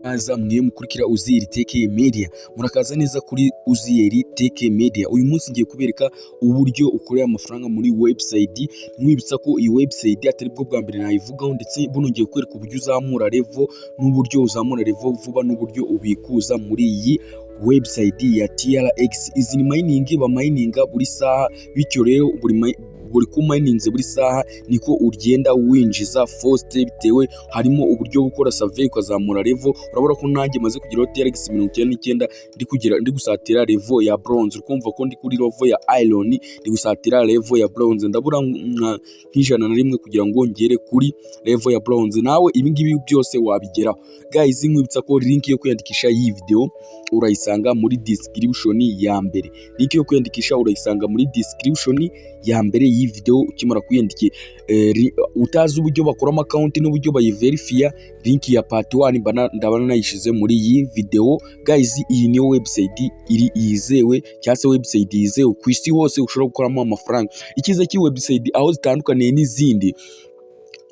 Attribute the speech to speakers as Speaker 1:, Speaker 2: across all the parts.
Speaker 1: Aza mwe mukurikira Uziyeri Tech Media, murakaza neza kuri Uziyeri Tech Media. Uyu munsi ngiye kubereka uburyo ukorera amafaranga muri website. Mwibutsa ko iyi website atari bwo bwa mbere nayivugaho, ndetse buno ngiye kwereka uburyo uzamura level n'uburyo uzamura level vuba n'uburyo ubikuza muri iyi website ya TRX. Izi ni mining bamininga buri saha, bityo rero buri ku mininze buri saha niko ugenda winjiza first, bitewe harimo uburyo gukora survey ukazamura level. Urabona ko nanjye maze kugeraho TRX 99 ndi gusatira level ya bronze. Ukumva ko ndi kuri level ya iron, ndi gusatira level ya bronze. Ndabura nk'ijana na rimwe kugira ngo ngere kuri level ya bronze. Nawe ibi ngibi byose wabigeraho guys. Nkwibutsa ko link yo kwiyandikisha iyi video urayisanga muri description ya mbere. Link yo kwiyandikisha urayisanga muri description ya mbere iyi video. Ukimara kwiyandikira utazi uburyo bakoramo account n'uburyo bayiverifya, link ya part 1 ndabana nayishize muri iyi video guys. Iyi niyo website iri yizewe, cyase website yizewe ku isi hose ushobora gukoramo amafaranga. Ikiza ki website aho zitandukaniye n'izindi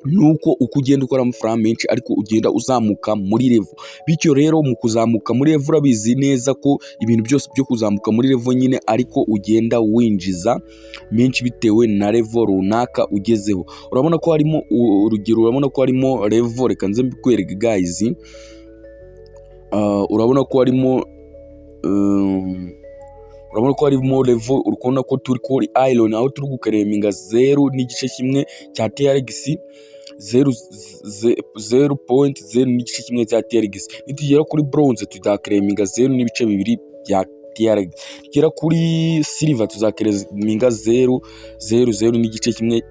Speaker 1: nuko uko ugenda ukora amafaranga menshi ariko ugenda uzamuka muri level. Bityo rero mu kuzamuka muri level urabizi neza ko ibintu byose byo kuzamuka muri level nyine ariko ugenda winjiza menshi bitewe na level runaka ugezeho. Urabona ko harimo urugero, urabona ko harimo level, reka nze mbikwereke guys. Urabona ko harimo level, urikubona ko turi kuri iron, aho turi gukareminga 0.1 cya TRX, 0.0 n'igice kimwe cya TRX. Nitugera kuri bronze tuzakereminga 0.2 bya TRX. Tugera kuri silver tuzakereminga 0.00 n'igice kimwe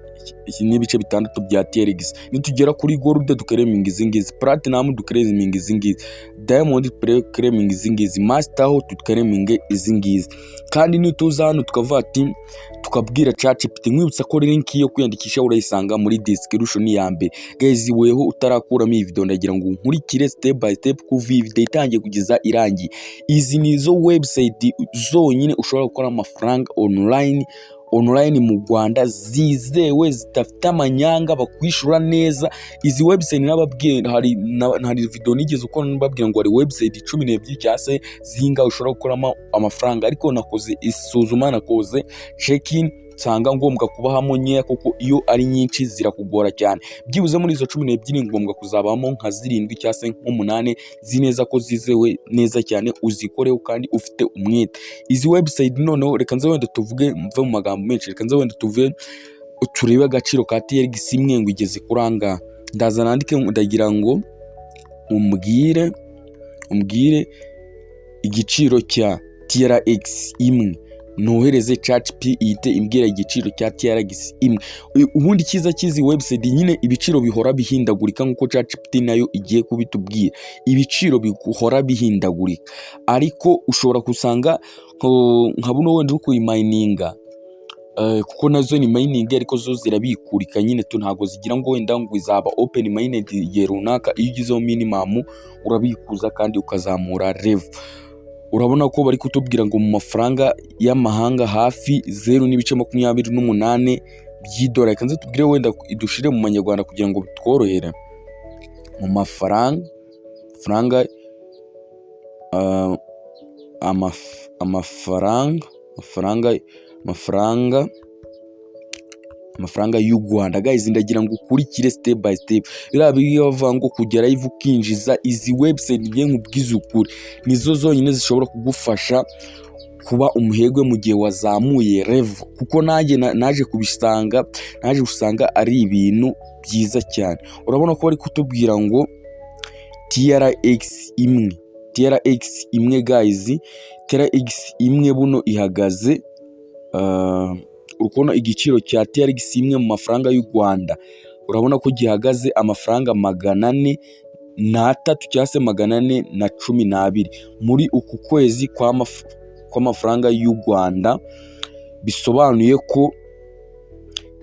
Speaker 1: n'ibice bitandatu bya TRX. Nitugera kuri gold dukereminga izingizi, platinum dukereminga izingizi, diamond dukereminga izingizi, master ho dukereminga izingizi. Kandi nituza hano tukavuga ati tukabwira ChatGPT, nkwibutsa ko link yo kwiyandikisha urayisanga muri description ya mbere guys. Weho utarakuramo iyi video ndagira ngo nkurikire step by step kuva iyi video itangiye kugeza irangiye. Izi nizo website zonyine ushobora gukora amafaranga online mu Rwanda, zizewe, zidafite amanyanga, bakwishura neza. Izi website nababwiye, hari video nigeze uko nababwira ngo hari website 12 cyase zinga ushobora gukoramo amafaranga, ariko nakoze isuzuma, nakoze check-in nsanga ngombwa kubahamo nkeya, kuko iyo ari nyinshi zirakugora cyane. Byibuze muri izo 12 ngombwa kuzabamo nka 7 cyase nk'8 zineza ko zizewe neza cyane, uzikoreho kandi ufite umwete. Izi website noneho reka nze wenda tuvuge, mve mu magambo menshi, reka nze wenda tuvuge turebe agaciro ka TRX imwe ngo igeze kuranga. Ndaza nandike, ndagira ngo umbwire igiciro cya TRX imwe. Nohereze ChatGPT ihite imbwira igiciro cya TRX imwe. Ubundi kiza kizi website nyine ibiciro bihora bihindagurika, nkuko ChatGPT nayo igiye kubitubwira. Ibiciro bihora bihindagurika, ariko ushobora kusanga nka buno wenda uri kuyimayininga, kuko nazo ni mining ariko zo zirabikurika nyine ntago zigira ngo wenda ngo izaba open mining ye runaka. Iyo ugizeho minimum urabikuza kandi ukazamura level. Urabona ko bari kutubwira ngo mu mafaranga y'amahanga hafi 0.28 by'idolari. Kanze tubwire wenda idushire mu manyarwanda kugira ngo bitworohere. Mu mafaranga amafaranga y'u Rwanda guys. Ndagira ngo ukurikire step by step. Birabiye bavuga ngo kugera live ukinjiza. Izi website ngiye nkubwiza ukuri nizo zonyine zishobora kugufasha kuba umuhegwe mu gihe wazamuye level, kuko naje gusanga ari ibintu byiza cyane. Urabona ko bari kutubwira ngo TRX imwe guys, TRX imwe buno ihagaze urukona igiciro cya TRX imwe mu mafaranga y'u Rwanda. Urabona ko gihagaze amafaranga 403 cyase 412 muri uku kwezi kw'amafaranga y'u Rwanda. Bisobanuye ko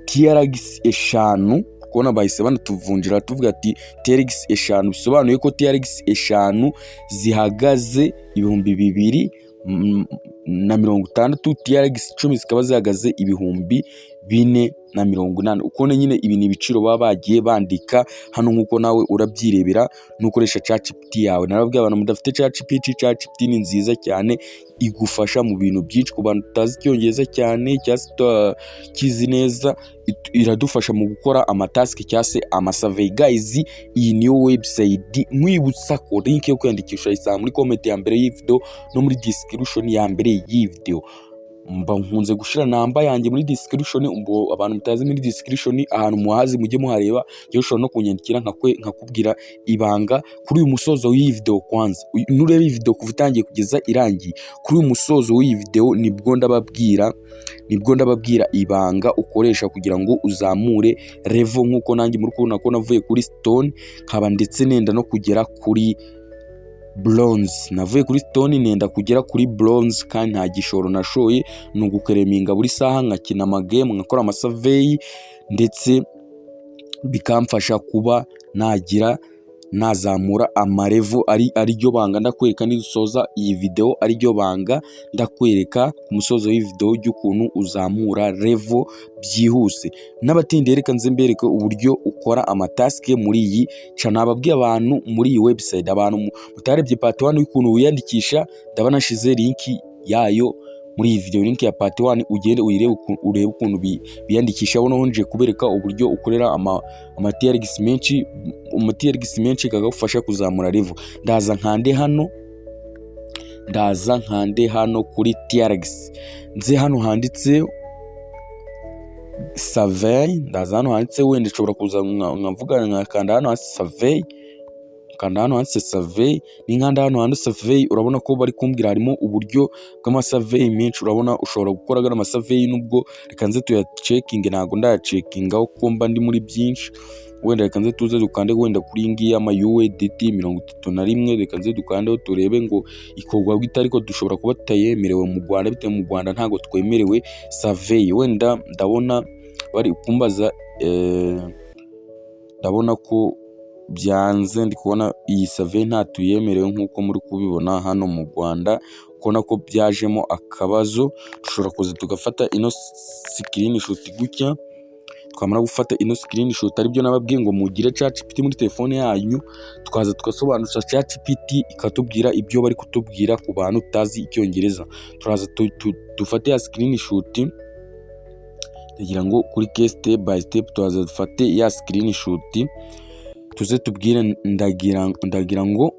Speaker 1: TRX 5, kubona bahise banatuvunjira tuvuga ati TRX 5, bisobanuye ko TRX 5 zihagaze 2060, TRX 10 zikaba zihagaze 480. ukone nyine ibi ni ibiciro baba bagiye bandika hano nk'uko nawe urabyirebera nukoresha ChatGPT yawe. Narababwiye abantu mudafite ChatGPT ni nziza cyane, igufasha mu bintu byinshi. Ku bantu tutazi icyongereza cyane cyangwa se tutakizi neza, iradufasha mu gukora amatasike cyangwa se amasurvey. Guys, iyi niyo website nkwibutsa ko link yo kwiyandikisha isanga muri comment ya mbere y'iyi video no muri description ya mbere y'iyi video. Nkunze gushira namba yanjye muri description, abantu mutazi muri description ahantu muhazi mujye muhareba, yewe ushobora no kunyandikira nkakubwira ibanga kuri uyu musozo w'iyi video. Kwanza nurebe iyi video kuva itangiye kugeza irangiye, kuri uyu musozo w'iyi video nibwo ndababwira ibanga ukoresha kugira ngo uzamure level, nk'uko nanjye muri kubona ko navuye kuri stone nkaba ndetse nenda no kugera kuri bronze. Navuye kuri stone nenda kugera kuri bronze, kandi nta gishoro nashoye, ni ugukereminga buri saha nkakina amagame, nkakora amasurvey, ndetse bikamfasha kuba nazamura amarevo. Ariryo banga ndakwereka nidusoza iyi video, ariryo banga ndakwereka ku musozo w'iyi video y'ukuntu uzamura revo byihuse. N'abatindi reka nze mbereke uburyo ukora amataske muri iyi channel. Nababwiye abantu muri iyi website, abantu mutarebye part 1 y'ukuntu wiyandikisha, ndabanashize link yayo muri iyi video, link ya part 1 ugende urebe ukuntu biyandikisha. Bono nje kubereka uburyo ukorera amaTRX menshi kagufasha kuzamura level. Ndaza nkande hano kuri TRX, nze hano handitse survey, ndaza hano handitse, wenda nshobora kuza nkavuga nkakanda hano hasi survey, kanda hano handitse survey, n'inkanda hano handitse survey. Urabona ko bari kumbwira harimo uburyo bw'amasurvey menshi. Urabona ushobora gukora gana amasurvey, nubwo reka nze tuyacekinge, ntago ndayacekinga kuko mba ndi muri byinshi. Wenda reka nze tuze dukande wenda kuri ngiyi ama UADT 31, reka nze dukandeho turebe ngo ikorwa gute, ariko dushobora kuba tutayemerewe mu Rwanda, bitewe mu Rwanda ntago twemerewe survey. Wenda ndabona bari kumbaza, ndabona ko byanze, ndi kubona iyi survey ntatuyemerewe nk'uko muri kubibona hano mu Rwanda, ukona ko byajemo akabazo. Dushobora kuza tugafata ino screenshot gutya, twamara gufata ino screenshot, aribyo nababwiye ngo mugire ChatGPT muri telefone yanyu, tukaza tugasobanura ChatGPT ikatubwira ibyo bari kutubwira. Ku bantu utazi icyongereza, turaza dufate ya screenshot, kugira ngo kuri case step by step tuzaza dufate ya screenshot, tuze tubwire. Ndagira ngo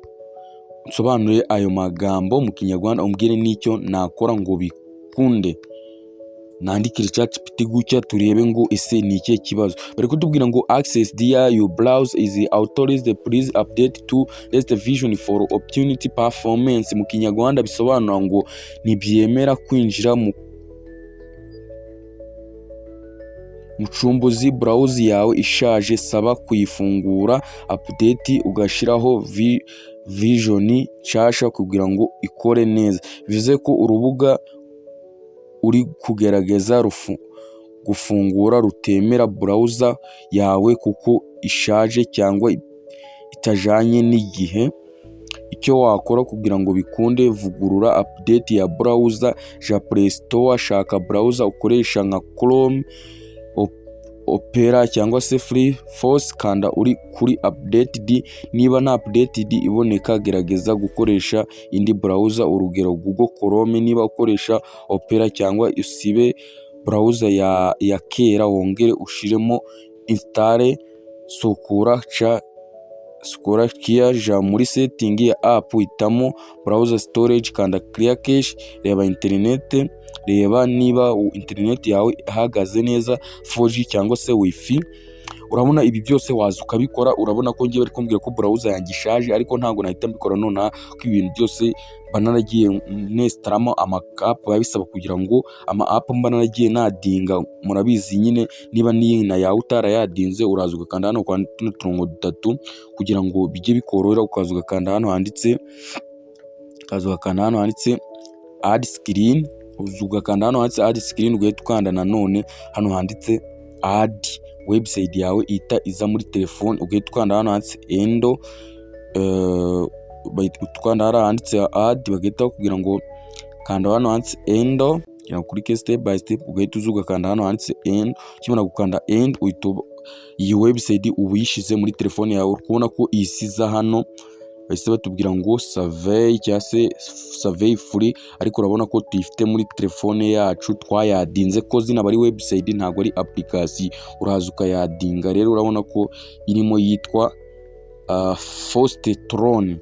Speaker 1: nsobanure ayo magambo mu Kinyarwanda, umbwire n'icyo nakora ngo bikunde. Nandikire ChatGPT gutya turebe ngo ese ni ikihe kibazo. Bari kutubwira ngo access dear your browser is authorized, please update to latest vision for opportunity performance. Mu Kinyarwanda bisobanura ngo ntibyemera kwinjira mu mucumbuzi, browser yawe ishaje, saba kuyifungura update ugashiraho vision nshasha kugira ngo ikore neza. Bivuze ko urubuga uri kugerageza gufungura rutemera browser yawe kuko ishaje cyangwa itajanye n'igihe. Icyo wakora kugira ngo bikunde, vugurura update ya browser, ja Play Store, shaka browser ukoresha nka Chrome, Opera cyangwa se Firefox, kanda uri kuri updated. Niba nta updated iboneka, gerageza gukoresha indi browser, urugero Google Chrome. Niba ukoresha Opera cyangwa usibe browser ya kera, wongere ushiremo install, sukura kia, ja muri setting ya app, hitamo browser storage, kanda clear cache, reba internet, reba niba internet yawe ihagaze neza 4G cyangwa se wifi. Urabona ibi byose waza ukabikora. Urabona ko ngiye bari kumbwira ko browser yanjye ishaje, ariko ntago nahita mbikora none ko ibintu byose banaragiye nestaramo ama app babisaba kugira ngo ama app banaragiye nadinga. Murabizi nyine, niba nina yawe utarayadinze, uraza ugakanda hano kwa turongo dutatu kugira ngo bijye bikorora. Ukaza ugakanda hano handitse add screen, ugakanda hano handitse add screen, ugahita ukanda nanone hano handitse add website yawe ita iza muri telefone, ugahita ukanda hano handitse endo, ukanda hano handitse add, bagahita kugira ngo kanda hano handitse endo, kugira ngo ukurike step by step, ugahita uza ugakanda hano handitse end. Ukimara gukanda end uhita iyi website uba uyishyize muri telefone yawe. Uri kubona ko isiza hano bahise batubwira ngo survey cyangwa se survey free, ariko urabona ko tuyifite muri telefone yacu twayadinze ko zina bari website ntabwo ari application. Uraza ukayadinga rero, urabona ko irimo yitwa Fostetron.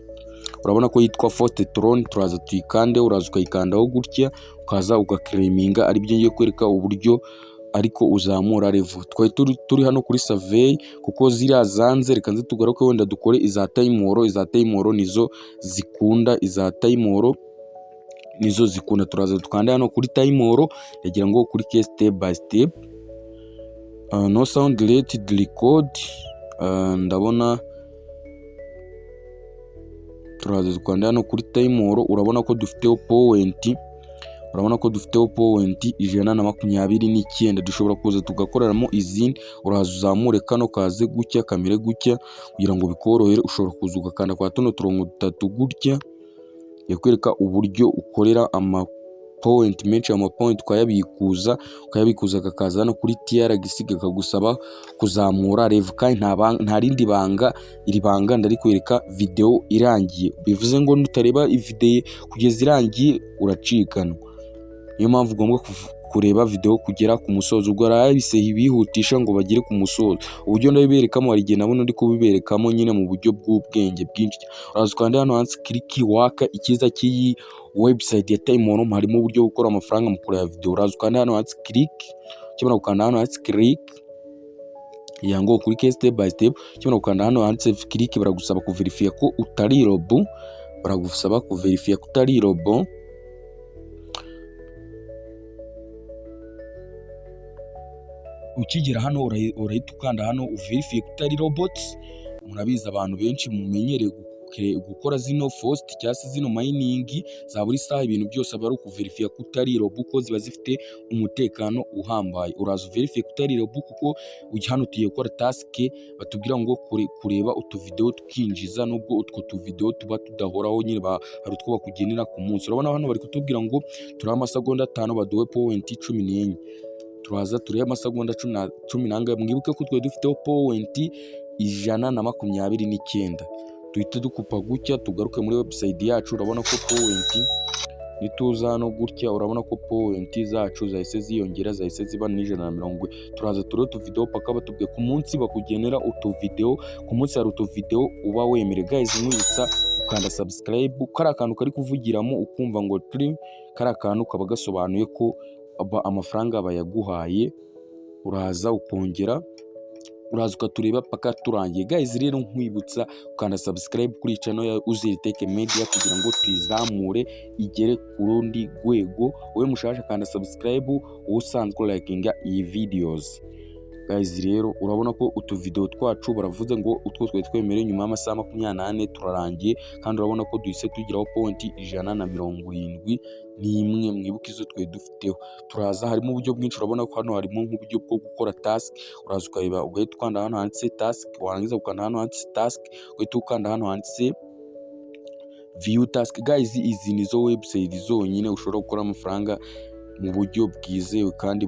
Speaker 1: Urabona ko yitwa Fostetron, turaza tuyikande, uraza ukayikandaho gutya ukaza ugakreminga, ari byo ngiye kwereka uburyo ariko uzamura level. Twari turi hano kuri survey kuko ziriya zanze, reka nze tugaruke wenda dukore iza Timoro. Iza Timoro nizo zikunda, iza Timoro nizo zikunda. Turaza tukanda hano kuri Timoro, ndagira ngo kuri step by step. No sound related record, ndabona turaza tukanda hano kuri Timoro. Urabona ko dufiteho point, urabona ko dufiteho point 129. Dushobora kuza tugakoreramo izindi. Uraza uzamure kano kaze gutya, kamere gutya kugira ngo bikorohere. Ushobora kuza ugakanda kwa tuno turongo dutatu gutya, yakwereka uburyo ukorera ama point menshi. Ama point ukayabikuza kakaza hano kuri TRX, kakagusaba kuzamura level, kandi nta rindi banga. Iri banga ndari kwereka video irangiye, bivuze ngo nutareba video kugeza irangiye uracikanwa. Niyo mpamvu ugomba kureba video kugera ku musozo. Ubwo arabise bihutisha ngo bagere ku musozo. Uburyo ndabiberekamo hari igihe nabona ndi kubiberekamo nyine mu buryo bw'ubwenge bwinshi. Uraza ukanda hano handitse click work. Ikiza cy'iyi website ya Timoro harimo uburyo bwo gukora amafaranga mu kureba video. Uraza ukanda hano handitse click, ukimara gukanda hano handitse click yango kuri step by step. Ukimara gukanda hano handitse click, baragusaba kuverifya ko utari robo, baragusaba kuverifya ko utari robo. Ukigera hano urahita ukanda hano uverify kutari robots. Murabizi abantu benshi mumenyereye gukora zino Fost cyangwa se zino mining za buri saha, ibintu byose aba ari ukuverify kutari robo kuko ziba zifite umutekano uhambaye. Uraza uverify kutari robo kuko hano tugiye gukora task batubwira ngo kureba utu video tukinjiza, nubwo utwo tu video tuba tudahoraho nyine hari utwo bakugenera ku munsi. Urabona hano bari kutubwira ngo turi amasegonda 5 baduwe point 14. Turaza turi amasegonda 10. Mwibuke ko twe dufiteho point 129. Tuhite dukupa gutya tugaruke muri website yacu. Urabona ko point nituza hano gutya, urabona ko point zacu zahise ziyongera, zahise ziba ni 140. Turaza turi tu video paka batubwiye ku munsi bakugenera utu video. Ku munsi hari utu video uba wemere. Guys, mwibutsa ukanda subscribe, kari akantu kari kuvugiramo ukumva ngo turi, kari akantu kaba gasobanuye ko amafaranga bayaguhaye. Uraza ukongera, uraza ukatureba paka turangiye. Guys, rero nkwibutsa ukanda subscribe kuri channel ya Uziri Tech Media kugira ngo twizamure igere ku rundi rwego. Wowe mushasha kanda subscribe, usanzwe likinga iyi videos. Guys, rero urabona ko utu video twacu baravuze ngo utwo twe twemereye nyuma y'amasaha 28 turarangiye, kandi urabona ko duhise tugiraho point 170. ni imwe mwibuka izo twe dufiteho. Turaza harimo uburyo bwinshi, urabona ko hano harimo nk'uburyo bwo gukora task. Uraza ukareba ugahita ukanda hano handitse task, warangiza ukanda hano handitse task, ugahita ukanda hano handitse view task. Guys, izi nizo website zonyine ushobora gukora amafaranga mu buryo bwizewe kandi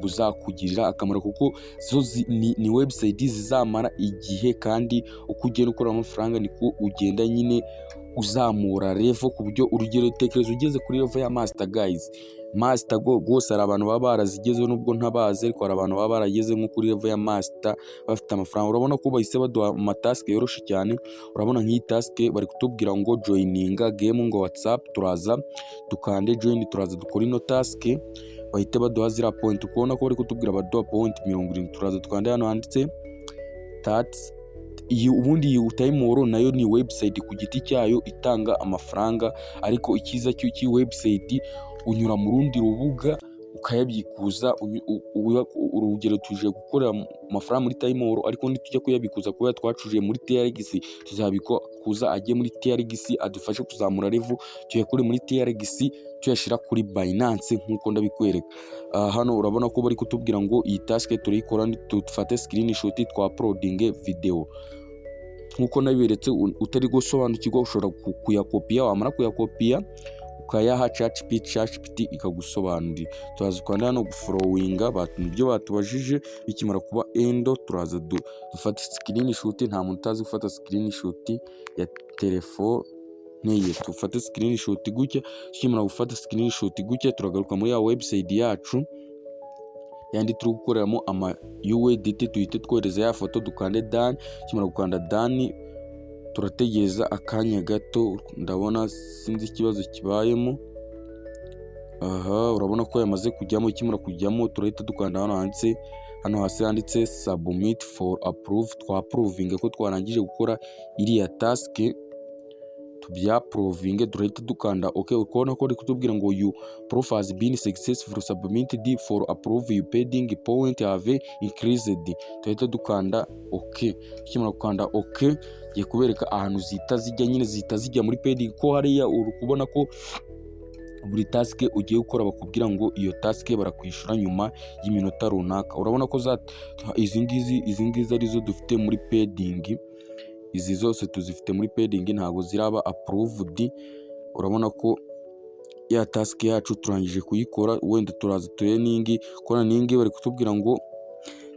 Speaker 1: buzakugirira akamaro, kuko zo ni website zizamara igihe, kandi uko ugenda ukora amafaranga niko ugenda nyine uzamura level, ku buryo urugero tekereza ugeze kuri level ya master. Guys, master gose hari abantu baba barazigezeho nubwo ntabazi, ariko hari abantu baba barageze nko kuri level ya master bafite amafaranga. Urabona ko bahise baduha amatask yoroshe cyane. Urabona nk'iyi task bari kutubwira ngo joininga game ngo WhatsApp. Turaza dukande join, turaza dukora ino task, bahite baduha zira point. Ukubona ko bari kutubwira baduha point 70. Turaza tukande hano handitse tats. Iyi ubundi iyi Timoro nayo ni website ku giti cyayo itanga amafaranga, ariko ikiza cy'iki website unyura mu rundi rubuga ukayabikuza. Urugero tuje gukora amafaranga muri Timoro, ariko nitujya kuyabikuza kuba twacuje muri TRX, tuzabikuza ajye muri TRX adufashe kuzamura level, tuyakure muri TRX tuyashira kuri Binance nkuko ndabikwereka. Hano urabona ko bari kutubwira ngo iyi task turayikora dufate screenshot twa uploading video. Nkuko nabiberetse utari gusobanukirwa ushobora kuyakopiya, wamara kuyakopiya ukayaha ChatGPT ikagusobanurira. Turaza ukanda hano guforowinga ibyo batubajije, bikimara kuba endo turaza dufata screenshot. Nta muntu utazi gufata screenshot ya telefone ye. Dufate screenshot gutya, tukimara gufata screenshot gutya turagaruka muri ya website yacu yandi turi gukoreramo ama UEDT, tuhite twohereza ya foto, dukande done. Tukimara gukanda done turategereza akanya gato, ndabona sinzi ikibazo kibayemo. Urabona ko yamaze kujyamo. Ikimara kujyamo turahita dukanda hano hasi handitse submit for approve. Twaprovinga ko twarangije gukora iriya task, tubyaprovinge. Turahita dukanda OK. Ukabona ko ari kutubwira ngo you proof has been successful submitted for approve, you pending point have increased. Turahita dukanda OK. Ikimara gukanda OK giye kubereka ahantu zihita zijya muri pending, ko hariya uri kubona ko buri task ugiye gukora bakubwira ngo iyo task barakwishyura nyuma y'iminota runaka. Urabona ko izi ngizi arizo dufite muri pending. Izi zose tuzifite muri pending, ntago ziraba approved. Urabona ko ya task yacu turangije kuyikora. Wenda turaza tureningi kora ningi, bari kutubwira ngo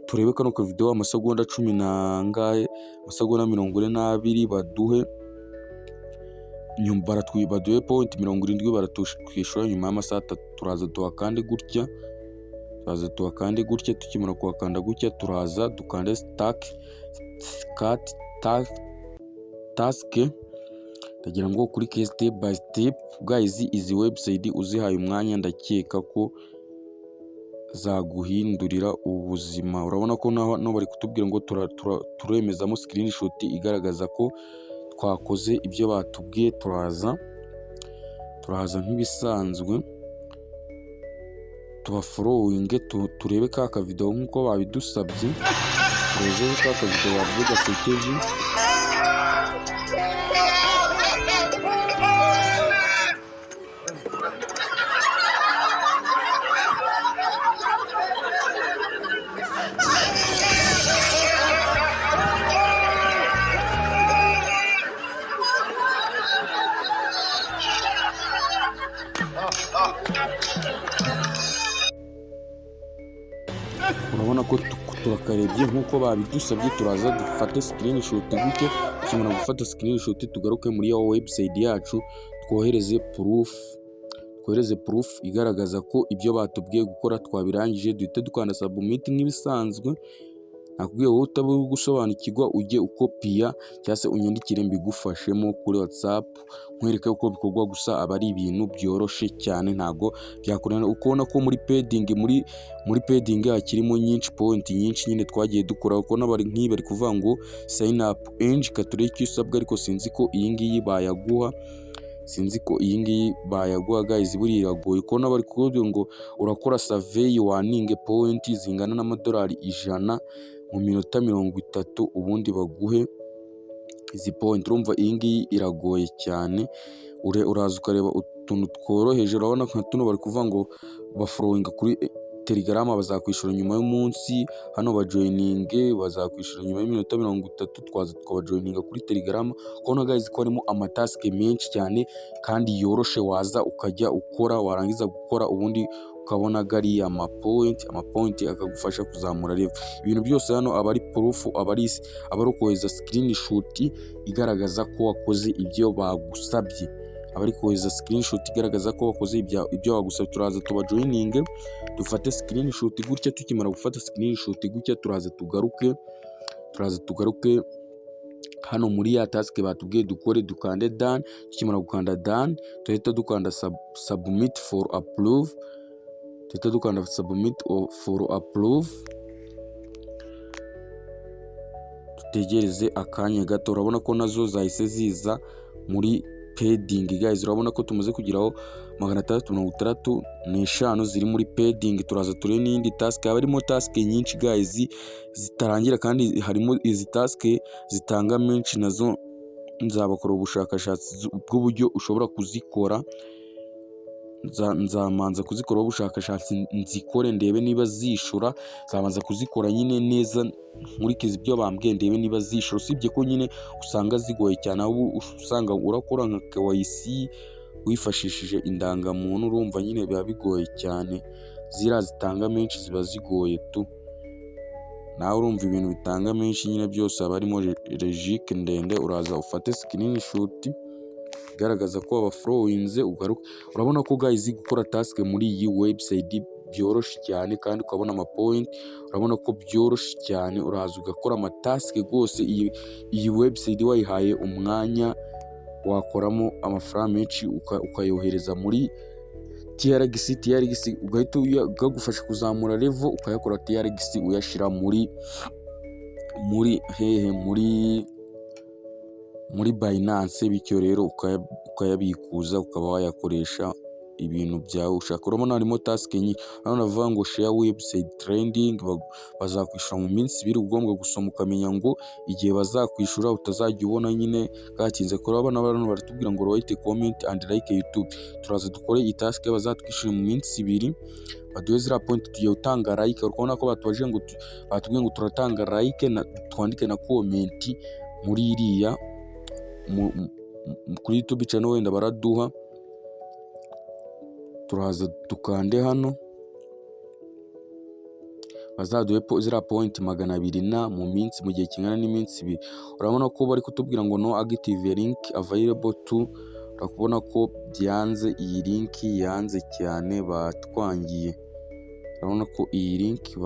Speaker 1: turebe kano ka video amasegonda 10 na ngahe, amasegonda 42 baduhe nyuma baduhe point 70 baratwishyura nyuma y'amasaha 3. Turaza tuhakande gutya, tukimara kuhakanda gutya turaza dukande start task. Ndagira ngo kuri step by step guys. Izi website uzihaye umwanya ndakeka ko zaguhindurira ubuzima. Urabona ko no bari kutubwira ngo turemezamo screenshot igaragaza ko twakoze ibyo batubwiye. Turaza nk'ibisanzwe tubaforowinge, turebe ka video nkuko babidusabye. Turebe ka video bavuga gasekeje. Urabona ko turakarebye nkuko babidusabye. Turaza dufate screenshot gutya. Tukimara gufata screenshot tugaruke muri ya website yacu, twohereze proof igaragaza ko ibyo batubwiye gukora twabirangije. Duhite dukanda submit nk'ibisanzwe. Nakubwiye wowe utabuye gusobanukirwa ujye ukopiya cyangwa se unyandikire mbigufashemo kuri WhatsApp nkwereke uko bikorwa. Gusa aba ari ibintu byoroshe cyane, ntago byakorana. Ukubona ko muri pending hakirimo point nyinshi nyine twagiye dukora. Ukubona bari kuvuga ngo sign up eng kature icyo usabwa, ariko sinzi ko iyi ngiyi bayaguha guys. Buri iragoye. Ukubona bari kuvuga ngo urakora survey waninge point zingana n'amadolari 100 mu minota 30 ubundi baguhe izi point. Urumva iyi ngiyi iragoye cyane. Uraza ukareba utuntu tworoheje. Urabona ko tuno bari kuvuga ngo baforowinga kuri Telegram bazakwishyura nyuma y'umunsi. Hano bajoininge bazakwishyura nyuma y'iminota 30. Twaza tukabajoininga kuri Telegram. Kubona guys ko harimo amatask menshi cyane kandi yoroshe, waza ukajya ukora, warangiza gukora ubundi ukabona gari amapoint akagufasha kuzamura level. Ibintu byose hano aba ari proof, aba ari kohereza screenshot igaragaza ko wakoze ibyo bagusabye. Abari kohereza screenshot igaragaza ko wakoze ibyo bagusabye. Turaza tubajoininge dufate screenshot gutya. Tukimara gufata screenshot gutya turaza tugaruke hano muri ya task batubwiye dukore, dukande done. Tukimara gukanda done tuhita dukanda submit for approve. Tutegereze akanya gato. Urabona ko nazo zahise ziza muri pending guys. Urabona ko tumaze kugiraho 665 ziri muri pending. Turaza ture n'indi task. Harimo task nyinshi guys zitarangira, kandi harimo izi task zitanga menshi, nazo nzabakora ubushakashatsi bw'uburyo ushobora kuzikora. Nzamanza kuzikora ubushakashatsi nzikore ndebe niba zishura. Nzamanza kuzikora nyine neza nkurikiza ibyo bambwiye ndebe niba zishura. Usibye ko nyine usanga zigoye cyane, aho usanga urakora nka KYC wifashishije indangamuntu, urumva nyine biba bigoye cyane, ziriya zitanga menshi ziba zigoye tu, nawe urumva ibintu bitanga menshi nyine byose haba harimo logike ndende, uraza ufate screenshot igaragaza ko wabafurowinze ugaruke. Urabona ko guys gukora task muri iyi website byoroshye cyane kandi ukabona amapoint, urabona ko byoroshye cyane, uraza ugakora amatask rwose. Iyi website wayihaye umwanya wakoramo amafaranga menshi ukayohereza muri TRX ugahita ukagufasha kuzamura level, ukayakora TRX uyashyira muri Binance, bityo rero ukayabikuza ukaba wayakoresha ibintu byawe ushaka. Urabona harimo task nyinshi, urabona bavuga ngo share website trending, bazakwishyura mu minsi 2, ugomba gusoma ukamenya ngo igihe bazakwishyura utazajya ubona nyine katinze. Urabona abantu baratubwira ngo write comment and like YouTube, turaza dukore iyi task bazatwishyura mu minsi 2, baduhe zira point tugiye utanga like. Urabona ko batubajije ngo batubwiye ngo turatanga like twandike na comment muri iriya kuri YouTube channel, wenda baraduha, turaza tukande hano bazaduhe zira point 200 na mu gihe kingana n'iminsi 2. Urabona ko bari kutubwira ngo no active link available to, urakubona ko byanze, iyi link yanze cyane, batwangiye. Urabona ko iyi link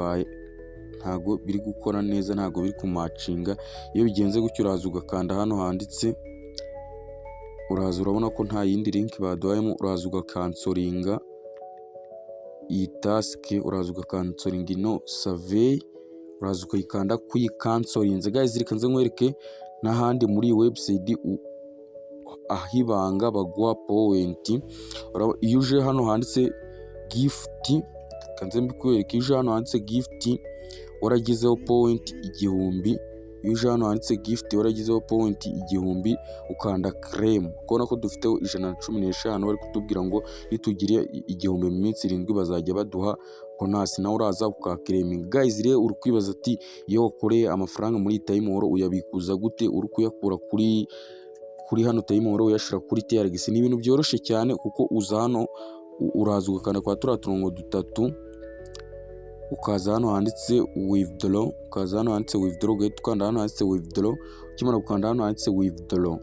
Speaker 1: ntago biri gukora neza, ntago biri kumacinga. Iyo bigenze gutyo uraza ugakanda hano handitse, uraza urabona ko nta yindi link baduhayemo, uraza ugakansoringa iyi task, uraza ugakansoringa ino survey, uraza ukayikanda kuyikansorinze. Guys reka nze nkwereke n'ahandi muri iyi website ahibanga baguha point. Iyo uje hano handitse gift, kanze mbikwereke, iyo uje hano handitse gift waragizeho point 1000, iyo uje hano handitse gift waragizeho point 1000 ukanda claim. Ukabona ko dufiteho 115 bari kutubwira ngo nitugire 1000 mu minsi 7 bazajya baduha bonus, nawe uraza ukaclaiming. Guys rero uri kwibaza ati iyo wakoreye amafaranga muri Time Horo uyabikuza gute, uri kuyakura kuri hano Time Horo uyashira kuri TRX? Ni ibintu byoroshye cyane, kuko uza hano uraza ugakanda kwa turiya turongo dutatu, ukaza hano handitse withdraw, ugahita ukanda hano handitse withdraw. Ukimara gukanda hano handitse withdraw,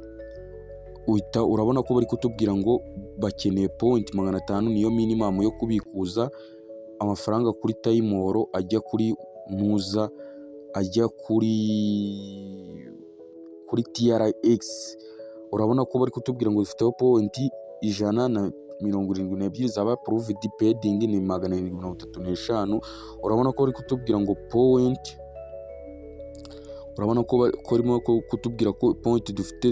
Speaker 1: urabona ko bari kutubwira ngo bakeneye point 500 niyo minimum yo kubikuza amafaranga kuri Time Horo ajya kuri muza, ajya kuri TRX. Urabona ko bari kutubwira ngo dufiteho point 172 zaba approved, pending ni 735. Urabona ko bari kutubwira ngo point, urabona ko barimo kutubwira ko point dufite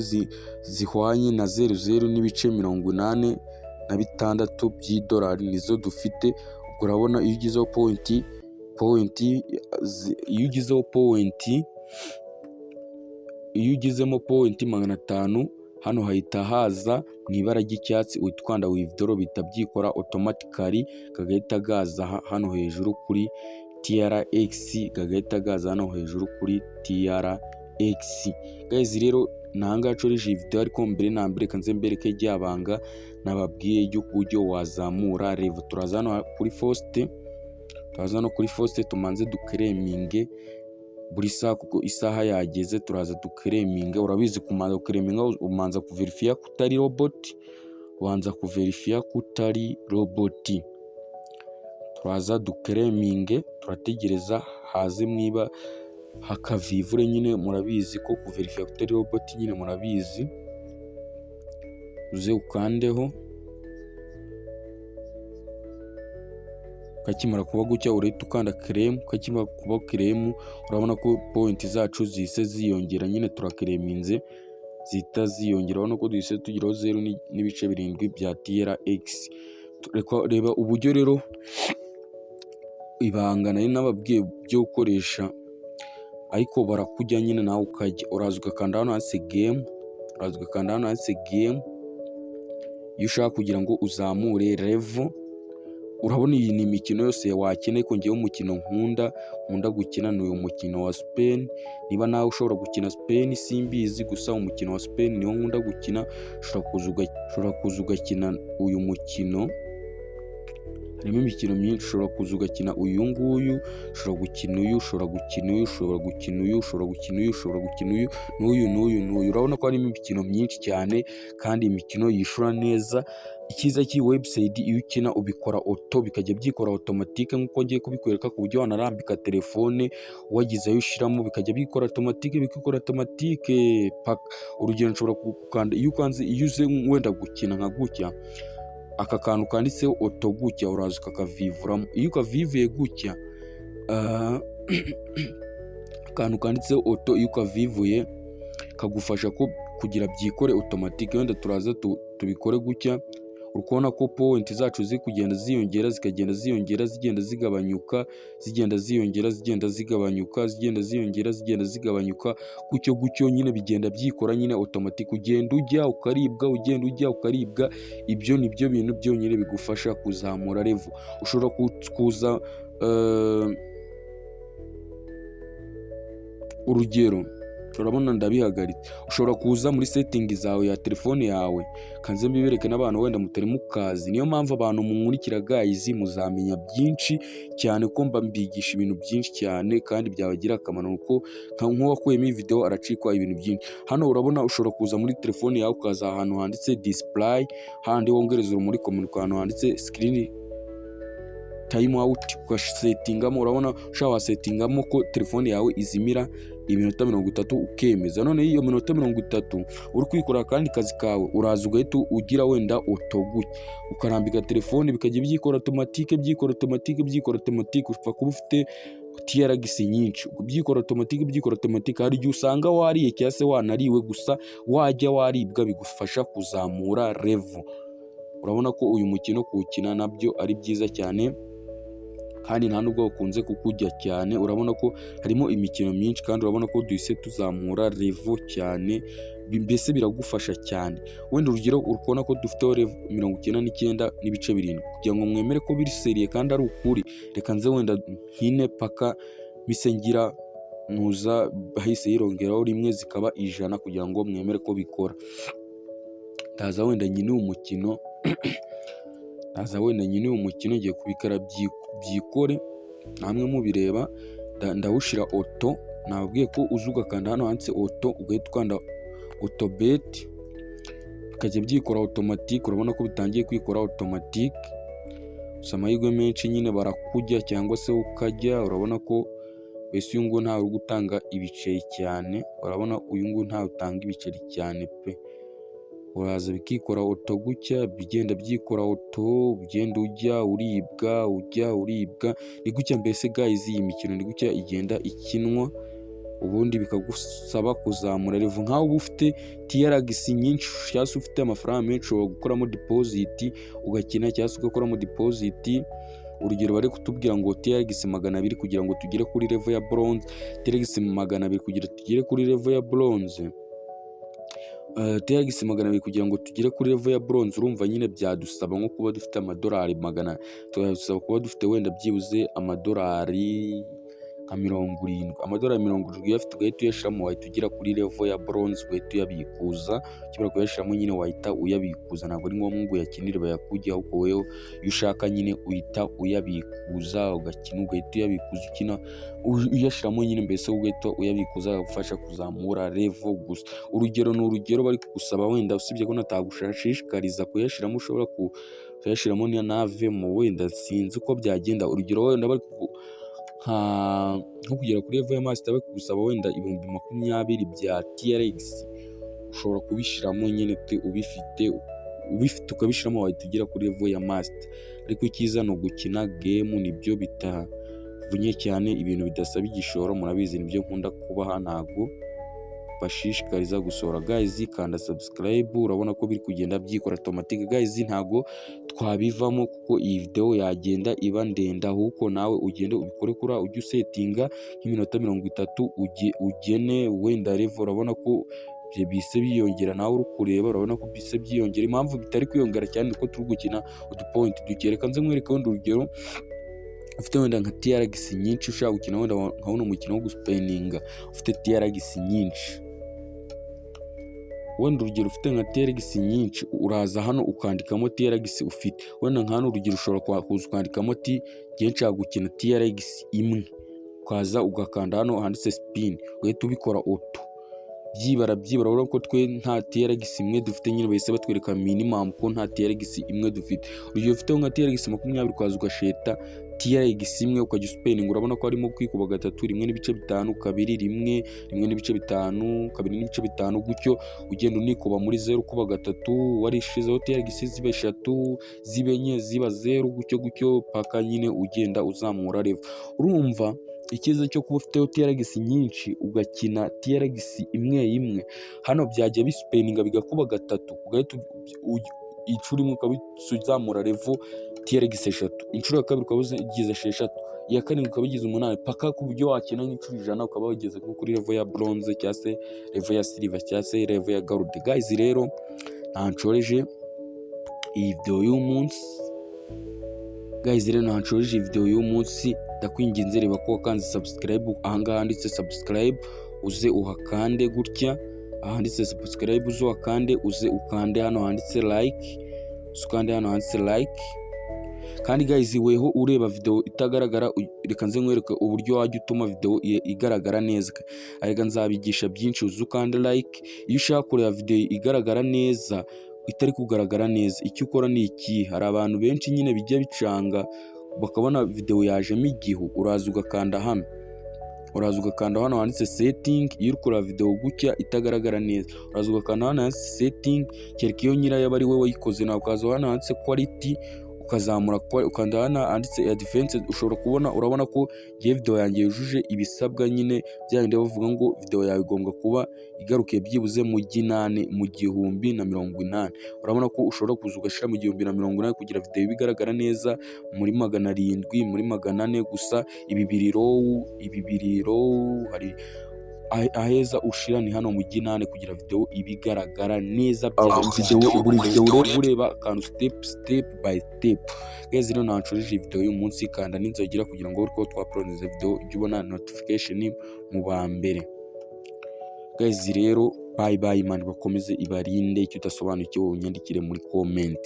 Speaker 1: zihwanye na 0.86 by'idolari nizo dufite. Urabona iyo ugizeho iyo ugizemo point 500 hano hahita haza mu ibara ry'icyatsi, uhita ukanda withdraw, bita byikora automatically, kagahita gaza hano hejuru kuri TRX, kagahita gaza hano hejuru kuri TRX. Guys rero nanga corije video, ariko mbere na mbere kanze mbereke ryabanga nababwiye y'uburyo wazamura level. Turaza hano kuri first, tumanze duclaiminge buri saha, kuko isaha yageze, turaza duclaiminge. Urabizi kumanza guclaiminga umanza kuverifya kutari robot, turaza duclaiminge, turategereza haze mwiba hakavivure nyine, murabizi ko kuverifya kutari robot nyine murabizi. Uze ukandeho, kakimara kuba gutya urahita ukanda claim. Kakimara kuba claim, urabona ko point zacu zise ziyongera, nyine turakleminze zita ziyongera. Urabona ko duhise tugiraho 0.7 bya TRX. Reba uburyo rero ibanga nari nababwiye byo gukoresha, ariko barakujya nyine nawe ukajya. Uraza ugakanda hano handitse game, iyo ushaka kugira ngo uzamure level urabona iyi ni imikino yose wakeneye, ko ngewe umukino nkunda gukina ni uyu mukino wa Spain. Niba nawe ushobora gukina Spain simbizi, gusa umukino wa Spain niwo nkunda gukina. Ushobora kuza ugakina uyu mukino, harimo imikino myinshi. Ushobora kuza ugakina uyu nguyu, ushobora gukina uyu, ushobora gukina uyu, ushobora gukina uyu, ushobora gukina uyu, ushobora gukina uyu n'uyu. Urabona ko harimo imikino myinshi cyane kandi imikino yishura neza. Icyiza cy'iyi website, iyo ukina ubikora auto, bikajya byikora automatique nk'uko ngiye kubikwereka, ku buryo wanarambika telefone wagize ayo ushyiramo bikajya bikora automatique paka. Urugero nshobora gukanda, iyo uze wenda gukina nka gutya, aka kantu kanditseho auto gutya uraza ukakavivuramo. Iyo ukavivuye gutya, akantu kanditseho auto iyo ukavivuye kagufasha ko kugira byikore automatique. Wenda turaza tubikore gutya, urabona ko point zacu ziri kugenda ziyongera, zikagenda ziyongera, zigenda zigabanyuka, zigenda ziyongera, zigenda zigabanyuka, zigenda ziyongera, zigenda zigabanyuka, gutyo nyine bigenda byikora nyine automatique. Ugenda ujya ukaribwa, ugenda ujya ukaribwa. Ibyo ni byo bintu byonyine bigufasha kuzamura level. Ushobora kuza urugero, urabona ndabihagaritse. Ushobora kuza muri setting zawe ya telefone yawe, kanze mbibereke n'abantu wenda mutari mukazi. Niyo mpamvu abantu munkurikira guys muzamenya byinshi cyane, ko mbigisha ibintu byinshi cyane kandi byabagira akamaro, kuko nk'uwakuyemo iyi video aracikwa ibintu byinshi. Hano urabona ushobora kuza muri telefone yawe ukaza ahantu handitse display, handi wongereza urumuri, komunika ahantu handitse screen time out, ugasetingamo. Urabona ushaka wasetingamo ko telefone yawe izimira iminota 30 ukemeza. None iyo minota 30 uri kwikora akandi kazi kawe, uraza ugahita ugira wenda auto gutya, ukarambika telefone bikajya byikora automatique. Upfa kuba ufite TRX nyinshi, byikora automatique. Hari igihe usanga wariye cyangwa se wanariwe, gusa wajya waribwa bigufasha kuzamura level. Urabona ko uyu mukino kuwukina nabyo ari byiza cyane kandi nta nubwo ukunze kukujya cyane. Urabona ko harimo imikino myinshi kandi urabona ko duhise tuzamura level cyane, mbese biragufasha cyane. Wenda urugero urabona ko dufite level 99.7, kugira ngo mwemere ko biri serie kandi ari ukuri, reka nze wenda nkine paka misengira nuza bahise yirongeraho rimwe zikaba 100, kugira ngo mwemere ko bikora. Ndaza wenda nyine umukino ngiye kubikara byikore namwe mubireba. Ndawushira auto, nababwiye ko uzuga kanda hano handitse auto, ugahita ukanda auto bet bikajya byikora automatique. Urabona ko bitangiye kwikora automatique, gusa amahirwe menshi nyine barakujya cyangwa se ukajya. Urabona ko bese uyu nguyu ntawe uri gutanga ibiceri cyane, urabona uyu nguyu ntawe utanga ibiceri cyane pe. Uraza bikikora auto gutya, bigenda byikora auto, ugenda ujya uribwa. Ni gutya mbese guys iyi mikino ni gutya igenda ikinwa, ubundi bikagusaba kuzamura level. Nkaho uba ufite TRX nyinshi cyangwa se ufite amafaranga menshi, ushobora gukoramo deposit ugakina, cyangwa se ugakoramo deposit. Urugero bari kutubwira ngo TRX 200 kugira ngo tugere kuri level ya bronze, TRX 200 kugira tugere kuri level ya bronze, TRX 200 kugira ngo tugere kuri level ya bronze. Urumva nyine byadusaba nko kuba dufite amadolari 100, tuyasaba kuba dufite wenda byibuze amadolari nka 70. Amadolari 70 uyafite ugahita uyashiramo, wahita ugera kuri level ya bronze, ugahita uyabikuza. Ukibura kuyashiramo nyine wahita uyabikuza, ntabwo ari ngombwa ngo uyakinire bayakujya, ahubwo wewe iyo ushaka nyine uhita uyabikuza, ugakina ugahita uyabikuza, ukina uyashiramo nyine, mbese ugahita uyabikuza, agufasha kuzamura level gusa. Urugero ni urugero bari kugusaba, wenda usibye ko natagushishikariza kuyashiramo, ushobora kuyashiramo navemo, wenda sinzi uko byagenda. Urugero wenda bari nko kugera kuri level ya master bari kugusaba wenda 20,000 bya TRX, ushobora kubishiramo nyine ubifite ukabishiramo, wahita ugera kuri level ya master. Ariko icyiza no gukina game, nibyo bitavunye cyane, ibintu bidasaba igishoro. Murabizi nibyo nkunda kubaha, ntago bashishikariza gusohora. Guys kanda subscribe, urabona ko biri kugenda byikora automatique. Guys ntago twabivamo kuko iyi video yagenda iba ndende, ahubwo nawe ugende ubikore kura, ujye usetinga nk'iminota 30 ugene wenda level. Urabona ko bise biyongera, nawe uri kureba urabona ko bise byiyongera. Impamvu bitari kwiyongera cyane ni uko turi gukina udupointi duke. Reka nze nkwereke wenda urugero, ufite wenda nka TRX nyinshi ushaka gukina wenda nka uno mukino wo gusipeninga, ufite TRX nyinshi, wenda urugero ufite nka TRX nyinshi, uraza hano ukandikamo TRX ufite, wenda nka hano urugero ushobora kuza ukandikamo ati ngiye nshaka gukina TRX imwe, ukaza ugakanda hano handitse spin, ugahita ubikora auto byibara. Urabona ko twe nta TRX imwe dufite, nyine bahise batwereka minimum ko nta TRX imwe dufite. Urugero ufite nka TRX 20 ukaza ugasheta TRX imwe ukajya usipeninga, urabona ko harimo kwikuba gatatu, 1.5, kabiri, 1, 1.5, kabiri n'ibice bitanu, gutyo ugenda unikuba muri 0 kuba gatatu, warishizeho TRX ziba 3, ziba 4, ziba 0, gutyo paka nyine ugenda uzamura level. Urumva ikiza cyo kuba ufiteho TRX nyinshi ugakina TRX imwe, hano byajya bisipeninga bigakuba gatatu, ugahita inshuro imwe ukabizamura level TRX 3, inshuro ya kabiri ukaba ugize 6, iya karindwi ukaba ugize 8, paka ku buryo wakina nk'inshuro 100 ukaba wageze nko kuri level ya bronze cyangwa se level ya silver cyangwa se level ya gold. Guys, rero ntanshoreje iyi video y'uyu munsi, ndakwinginze reba ko wakanze subscribe, ahangaha handitse subscribe uze uhakande gutya, ahanditse subscribe uze uhakande, uze ukande hano handitse like, ukande hano handitse like. Kandi guys, weho ureba video itagaragara, reka nze nkwereke uburyo wajya utuma video igaragara neza. Arega nzabigisha byinshi, uze ukande like. Iyo ushaka kureba video igaragara neza itari kugaragara neza, icyo ukora ni iki, hari abantu benshi nyine bijya bicanga bakabona video yajemo igihu, uraza ugakanda hano handitse setting. Iyo uri kureba video gutya itagaragara neza, uraza ugakanda hano handitse setting, kereka iyo nyirayo aba ari we wayikoze, nawe ukaza hano handitse quality, ukazamura ukanda hano handitse advanced. ushobora kubona, urabona ko ngiye video yanjye yujuje ibisabwa, nyine byandi bavuga ngo video yawe igomba kuba igarukiye byibuze mu 1080. urabona ko ushobora kuza ugashira mu 1080 kugira video bigaragara neza muri 700, muri 400 gusa. Ibi biri low, hari aheza ushira ni hano mu 8 kugira video ibigaragara neza. Buri video ureba akantu step by step. Guys, rero nanshoreje video y'uyu munsi, kanda n'inzogera kugira ngo uriko twauploadinze video ujye ubona notification mu ba mbere. Guys, rero bye bye, man bakomeze ibarinde. Icyo udasobanukiwe unyandikire muri comment.